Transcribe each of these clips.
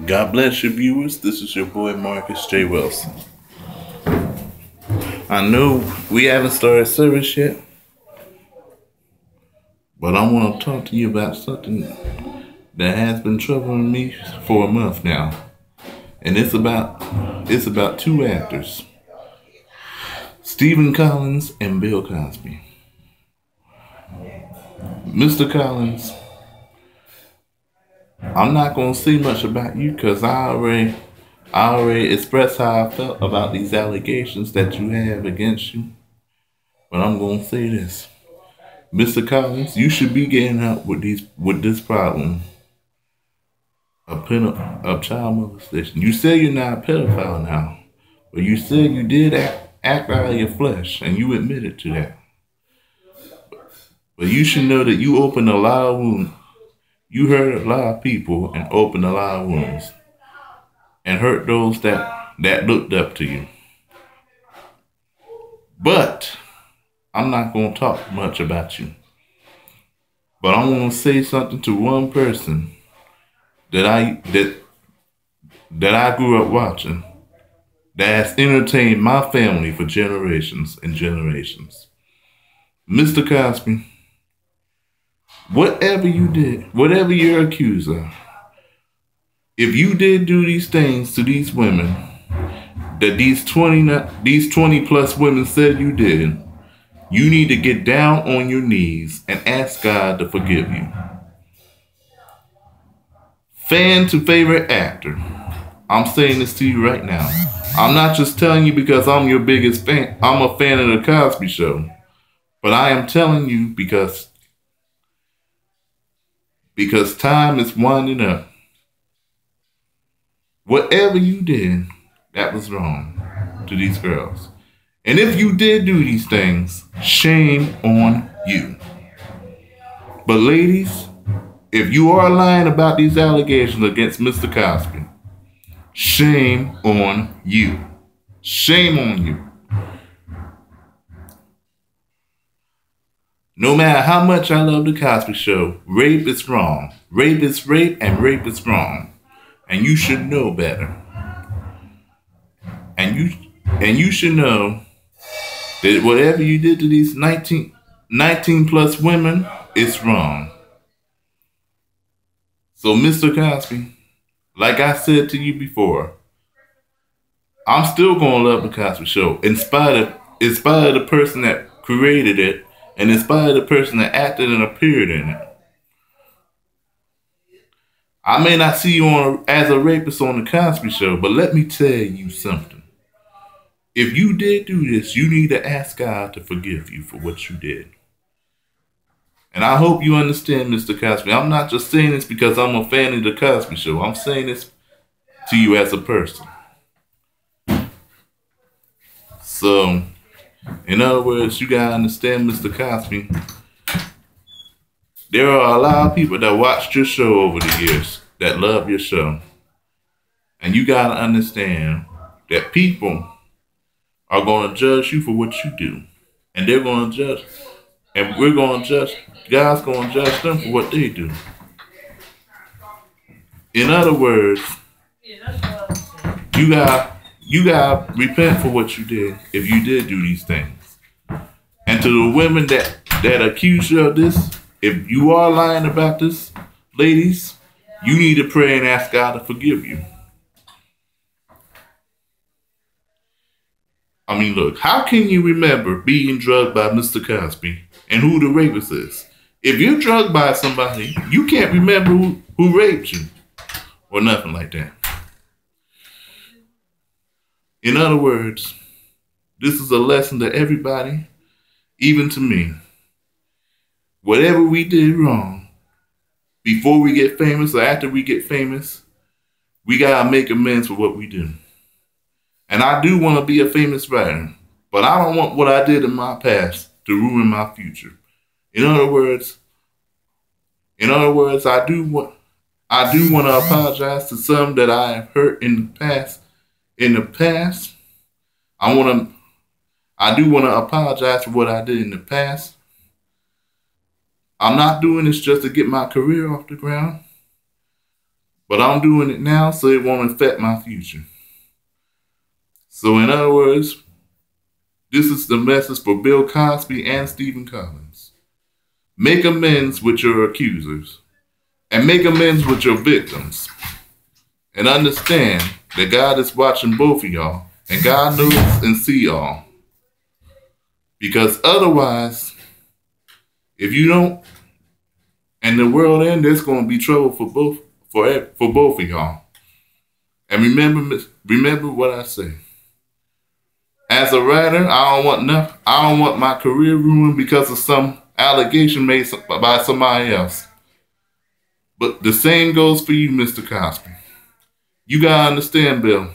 God bless you, viewers. This is your boy Marcus J. Wilson. I know we haven't started service yet, but I want to talk to you about something that has been troubling me for a month now, and it's about two actors, Stephen Collins and Bill Cosby. Mr. Collins, I'm not gonna say much about you because I already expressed how I felt about these allegations that you have against you. But I'm gonna say this. Mr. Collins, you should be getting out with this problem of child molestation. You say you're not a pedophile now, but you said you did act out of your flesh, and you admitted to that. But you should know that you opened a lot of wounds. You hurt a lot of people and opened a lot of wounds, and hurt those that looked up to you. But I'm not going to talk much about you. But I want to say something to one person that I grew up watching, that has entertained my family for generations and generations. Mr. Cosby, whatever you did, whatever you're accused of, if you did do these things to these women that these 20 plus women said you did, you need to get down on your knees and ask God to forgive you. Fan to favorite actor, I'm saying this to you right now. I'm not just telling you because I'm your biggest fan. I'm a fan of the Cosby Show. But I am telling you because time is winding up. Whatever you did, that was wrong to these girls. And if you did do these things, shame on you. But ladies, if you are lying about these allegations against Mr. Cosby, shame on you. Shame on you. No matter how much I love the Cosby Show, rape is wrong. Rape is rape and rape is wrong. And you should know better. And you should know that whatever you did to these 19 plus women, it's wrong. So Mr. Cosby, like I said to you before, I'm still gonna love the Cosby Show in spite of the person that created it, and in spite of the person that acted and appeared in it. I may not see you as a rapist on the Cosby Show, but let me tell you something. If you did do this, you need to ask God to forgive you for what you did. And I hope you understand, Mr. Cosby. I'm not just saying this because I'm a fan of the Cosby Show. I'm saying this to you as a person. So, in other words, you gotta understand, Mr. Cosby, there are a lot of people that watched your show over the years that love your show. And you gotta understand that people are gonna judge you for what you do. And they're gonna judge, and we're gonna judge, God's gonna judge them for what they do. In other words, you gotta repent for what you did if you did do these things. And to the women that accuse you of this, if you are lying about this, ladies, you need to pray and ask God to forgive you. I mean, look, how can you remember being drugged by Mr. Cosby and who the rapist is? If you're drugged by somebody, you can't remember who raped you or nothing like that. In other words, this is a lesson to everybody, even to me. Whatever we did wrong, before we get famous or after we get famous, we gotta make amends for what we do. And I do want to be a famous writer, but I don't want what I did in my past to ruin my future. In other words, I do want to apologize to some that I have hurt in the past. In the past, I do want to apologize for what I did in the past. I'm not doing this just to get my career off the ground. but I'm doing it now so it won't affect my future. So in other words, this is the message for Bill Cosby and Stephen Collins. Make amends with your accusers and make amends with your victims. And understand that God is watching both of y'all and God knows and see y'all. Because otherwise, if you don't, and the world end, there's going to be trouble for both of y'all. And remember what I say. As a writer, I don't want my career ruined because of some allegation made by somebody else. But the same goes for you, Mr. Cosby. You gotta understand, Bill.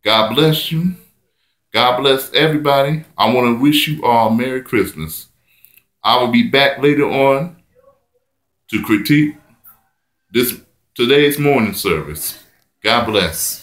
God bless you. God bless everybody. I want to wish you all Merry Christmas. I will be back later on to critique today's morning service. God bless.